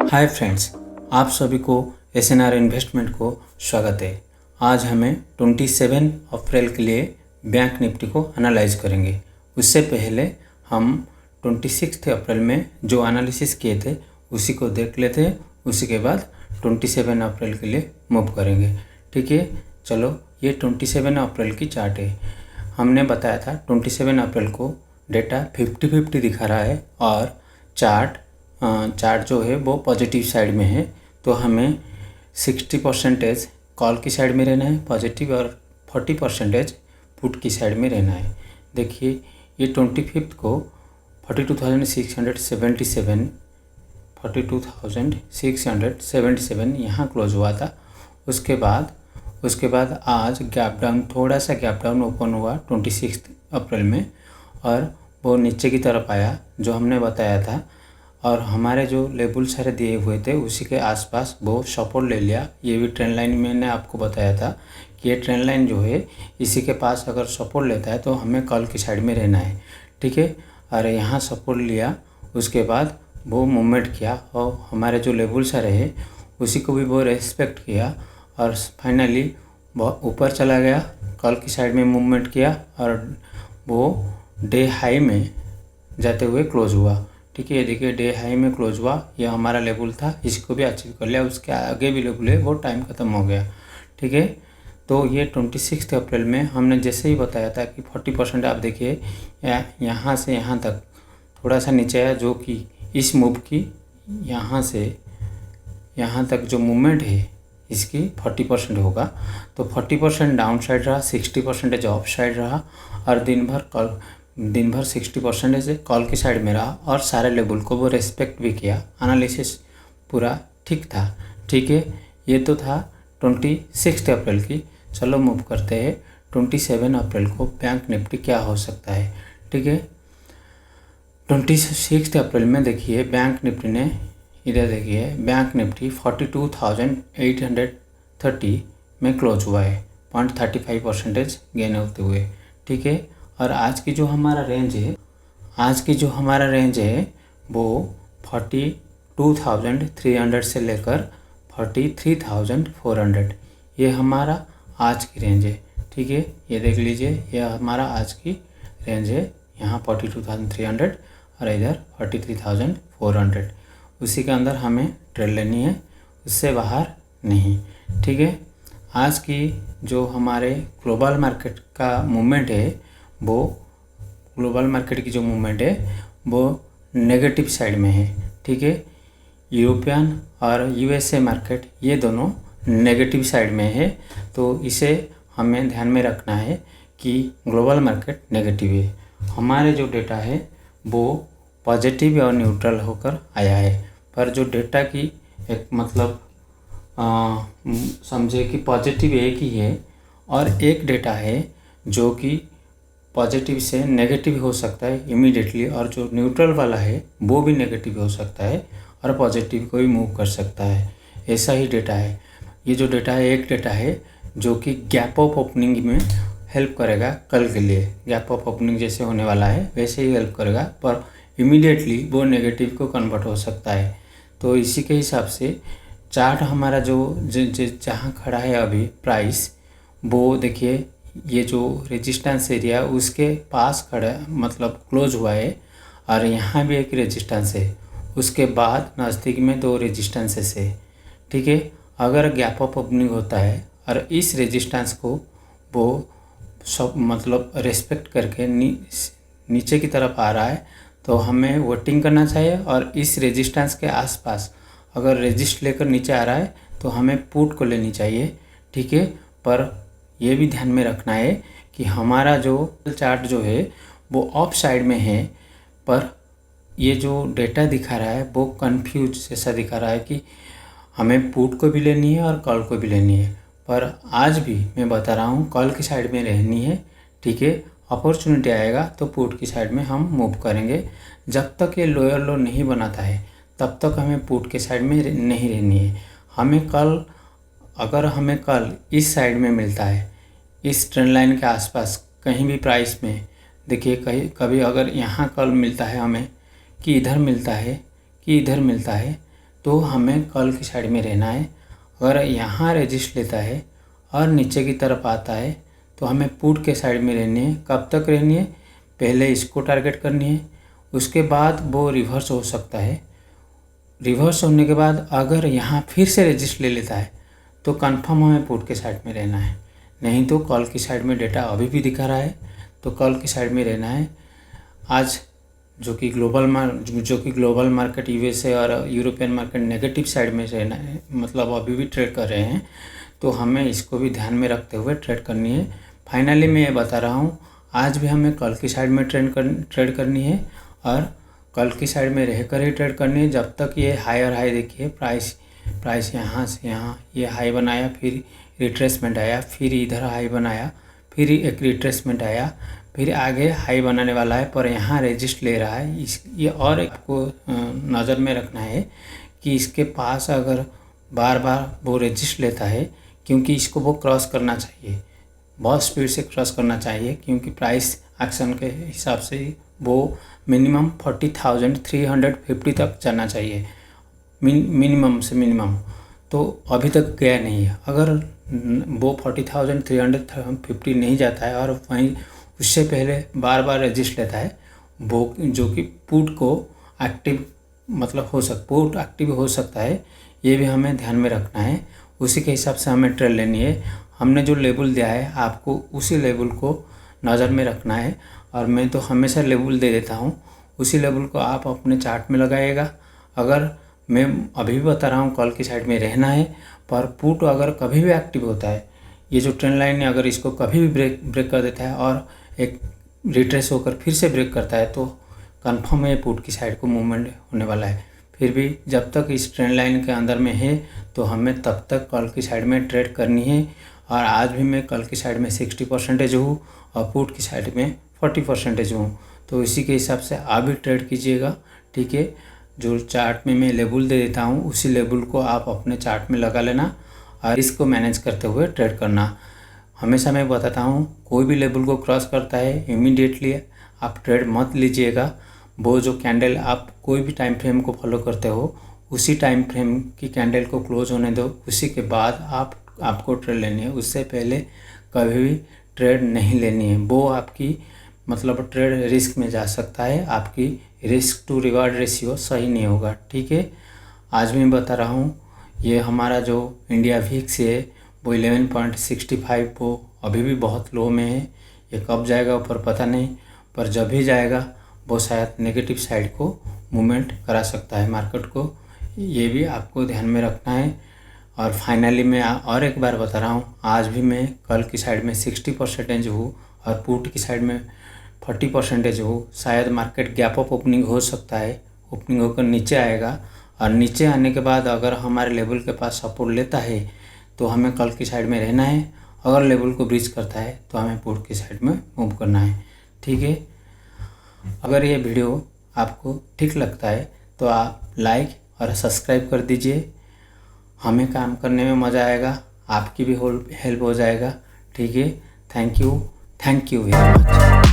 Hi friends, आप सभी को SNR इन्वेस्टमेंट को स्वागत है। आज हमें 27 अप्रैल के लिए बैंक निफ्टी को एनालाइज करेंगे। उससे पहले हम 26 अप्रैल में जो एनालिसिस किए थे उसी को देख लेते हैं। उसी के बाद 27 अप्रैल के लिए मूव करेंगे। ठीक है, चलो ये 27 अप्रैल की चार्ट है। हमने बताया था 27 अप्रैल को डेटा 50-50 दिखा रहा है और चार्ट जो है वो पॉजिटिव साइड में है। तो हमें 60% कॉल की साइड में रहना है पॉजिटिव और 40% पुट की साइड में रहना है। देखिए ये 25 को 42,677 यहाँ क्लोज हुआ था। उसके बाद आज गैप डाउन, थोड़ा सा गैप डाउन ओपन हुआ 26 अप्रैल में और वो नीचे की तरफ आया जो हमने बताया था। और हमारे जो लेबल सारे दिए हुए थे उसी के आसपास वो सपोर्ट ले लिया। ये भी ट्रेंड लाइन मैंने आपको बताया था कि ये ट्रेंड लाइन जो है इसी के पास अगर सपोर्ट लेता है तो हमें कॉल की साइड में रहना है। ठीक है, और यहाँ सपोर्ट लिया, उसके बाद वो मूवमेंट किया और हमारे जो लेबल सारे है उसी को भी वो रेस्पेक्ट किया और फाइनली बहुत ऊपर चला गया, कॉल की साइड में मूवमेंट किया और वो डे हाई में जाते हुए क्लोज हुआ। ठीक है, ये देखिए डे हाई में क्लोज हुआ। ये हमारा लेवल था, इसको भी अचीव कर लिया। उसके आगे भी लेवल है, वो टाइम ख़त्म हो गया। ठीक है, तो ये 26 अप्रैल में हमने जैसे ही बताया था कि 40% आप देखिए यहाँ से यहाँ तक थोड़ा सा नीचे आया, जो कि इस मूव की यहाँ से यहाँ तक जो मूवमेंट है इसकी 40% होगा। तो 40% डाउन साइड रहा, 60% अप साइड रहा और दिन भर 60% कॉल की साइड में रहा और सारे लेवल को वो रेस्पेक्ट भी किया। एनालिसिस पूरा ठीक था। ठीक है, ये तो था 26 अप्रैल की। चलो मूव करते हैं 27 अप्रैल को बैंक निफ्टी क्या हो सकता है। ठीक है, 26 अप्रैल में देखिए बैंक निफ्टी ने, इधर देखिए बैंक निफ्टी 42,830 में क्लोज हुआ है, 0.35% गेन होते हुए। ठीक है, और आज की जो हमारा रेंज है वो 42,300 से लेकर 43,400, ये हमारा आज की रेंज है। ठीक है, ये देख लीजिए, ये हमारा आज की रेंज है। यहाँ 42,300 और इधर 43,400। उसी के अंदर हमें ट्रेड लेनी है, उससे बाहर नहीं। ठीक है, आज की जो हमारे ग्लोबल मार्केट का मूवमेंट है वो नेगेटिव साइड में है। ठीक है, यूरोपियन और USA मार्केट ये दोनों नेगेटिव साइड में है। तो इसे हमें ध्यान में रखना है कि ग्लोबल मार्केट नेगेटिव है। हमारे जो डेटा है वो पॉजिटिव और न्यूट्रल होकर आया है, पर जो डेटा की एक मतलब समझे कि पॉजिटिव एक ही है और एक डेटा है जो कि पॉजिटिव से नेगेटिव हो सकता है इमीडिएटली, और जो न्यूट्रल वाला है वो भी नेगेटिव हो सकता है और पॉजिटिव को भी मूव कर सकता है। ऐसा ही डेटा है। ये जो डेटा है एक डेटा है जो कि गैप ऑफ ओपनिंग में हेल्प करेगा कल के लिए। गैप ऑफ ओपनिंग जैसे होने वाला है वैसे ही हेल्प करेगा, पर इमीडिएटली वो नेगेटिव को कन्वर्ट हो सकता है। तो इसी के हिसाब से चार्ट हमारा जो जहाँ खड़ा है अभी प्राइस, वो देखिए ये जो रेजिस्टेंस एरिया उसके पास खड़ा मतलब क्लोज हुआ है और यहाँ भी एक रेजिस्टेंस है। उसके बाद नज़दीक में 2 रेजिस्टेंसेस है। ठीक है, अगर गैप ऑफ ओपनिंग होता है और इस रेजिस्टेंस को वो सब मतलब रेस्पेक्ट करके नीचे की तरफ आ रहा है तो हमें वेटिंग करना चाहिए। और इस रेजिस्टेंस के आसपास अगर रेजिस्ट लेकर नीचे आ रहा है तो हमें पुट को लेनी चाहिए। ठीक है, पर यह भी ध्यान में रखना है कि हमारा जो चार्ट जो है वो अप साइड में है, पर ये जो डेटा दिखा रहा है वो कंफ्यूज जैसा दिखा रहा है कि हमें पुट को भी लेनी है और कॉल को भी लेनी है। पर आज भी मैं बता रहा हूँ कॉल की साइड में रहनी है। ठीक है, अपॉर्चुनिटी आएगा तो पुट की साइड में हम मूव करेंगे। जब तक ये लोअर लो नहीं बनाता है तब तक हमें पुट के साइड में नहीं रहनी है। अगर हमें कल इस साइड में मिलता है, इस ट्रेंड लाइन के आसपास कहीं भी प्राइस में देखिए कहीं कभी अगर यहाँ कॉल मिलता है हमें कि इधर मिलता है कि इधर मिलता है, तो हमें कॉल की साइड में रहना है। अगर यहाँ रेजिस्ट लेता है और नीचे की तरफ आता है तो हमें पुट के साइड में रहनी है। कब तक रहनी है? पहले इसको टारगेट करनी है, उसके बाद वो रिवर्स हो सकता है। रिवर्स होने के बाद अगर यहाँ फिर से रेजिस्ट ले लेता है तो कंफर्म हमें पुट के साइड में रहना है, नहीं तो कॉल की साइड में डेटा अभी भी दिखा रहा है तो कॉल की साइड में रहना है। आज जो कि ग्लोबल मार्केट यूएसए और यूरोपियन मार्केट नेगेटिव साइड में रहना है, मतलब अभी भी ट्रेड कर रहे हैं, तो हमें इसको भी ध्यान में रखते हुए ट्रेड करनी है। फाइनली मैं ये बता रहा हूँ, आज भी हमें कॉल की साइड में ट्रेड करनी है और कॉल की साइड में रहकर ही ट्रेड करनी है जब तक ये हाई और हाई। देखिए प्राइस यहाँ से यहाँ ये हाई बनाया, फिर रिट्रेसमेंट आया, फिर इधर हाई बनाया, फिर एक रिट्रेसमेंट आया, फिर आगे हाई बनाने वाला है, पर यहाँ रेजिस्ट ले रहा है। ये और आपको नज़र में रखना है कि इसके पास अगर बार बार वो रेजिस्ट लेता है, क्योंकि इसको वो क्रॉस करना चाहिए, बहुत स्पीड से क्रॉस करना चाहिए, क्योंकि प्राइस एक्शन के हिसाब से वो मिनिमम 40,350 तक जाना चाहिए, मिनिमम से मिनिमम। तो अभी तक गया नहीं है। अगर वो 40,350 नहीं जाता है और वहीं उससे पहले बार बार रेजिस्ट लेता है, वो जो कि पुट को एक्टिव मतलब पुट एक्टिव हो सकता है, ये भी हमें ध्यान में रखना है। उसी के हिसाब से हमें ट्रेड लेनी है। हमने जो लेबल दिया है आपको उसी लेबल को नज़र में रखना है, और मैं तो हमेशा लेबल दे देता हूँ, उसी लेबल को आप अपने चार्ट में लगाइएगा। अगर मैं अभी भी बता रहा हूँ कॉल की साइड में रहना है, पर पुट अगर कभी भी एक्टिव होता है, ये जो ट्रेंड लाइन है अगर इसको कभी भी ब्रेक कर देता है और एक रिट्रेस होकर फिर से ब्रेक करता है, तो कंफर्म है पुट की साइड को मूवमेंट होने वाला है। फिर भी जब तक इस ट्रेंड लाइन के अंदर में है तो हमें तब तक कॉल की साइड में ट्रेड करनी है। और आज भी मैं कॉल की साइड में 60% हूँ और पुट की साइड में 40% हूँ, तो इसी के हिसाब से आप भी ट्रेड कीजिएगा। ठीक है, जो चार्ट में मैं लेबल दे देता हूँ उसी लेबल को आप अपने चार्ट में लगा लेना और इसको मैनेज करते हुए ट्रेड करना। हमेशा मैं बताता हूँ, कोई भी लेवल को क्रॉस करता है इमीडिएटली आप ट्रेड मत लीजिएगा। वो जो कैंडल आप कोई भी टाइम फ्रेम को फॉलो करते हो, उसी टाइम फ्रेम की कैंडल को क्लोज होने दो, उसी के बाद आपको ट्रेड लेनी है। उससे पहले कभी भी ट्रेड नहीं लेनी है, वो आपकी मतलब ट्रेड रिस्क में जा सकता है, आपकी रिस्क टू रिवार्ड रेशियो सही नहीं होगा। ठीक है, आज मैं बता रहा हूँ, ये हमारा जो इंडिया वीक्स है वो 11.65 वो अभी भी बहुत लो में है। ये कब जाएगा ऊपर पता नहीं, पर जब भी जाएगा वो शायद नेगेटिव साइड को मूवमेंट करा सकता है मार्केट को, ये भी आपको ध्यान में रखना है। और फाइनली मैं और एक बार बता रहा हूँ, आज भी मैं कल की साइड में 60% हूँ और पुट की साइड में 40% हूँ। शायद मार्केट गैप अप ओपनिंग हो सकता है, ओपनिंग होकर नीचे आएगा और नीचे आने के बाद अगर हमारे लेवल के पास सपोर्ट लेता है तो हमें कल की साइड में रहना है। अगर लेवल को ब्रीच करता है तो हमें पुट की साइड में मूव करना है। ठीक है, अगर ये वीडियो आपको ठीक लगता है तो आप लाइक और सब्सक्राइब कर दीजिए, हमें काम करने में मज़ा आएगा, आपकी भी हेल्प हो जाएगा। ठीक है, थैंक यू वेरी मच।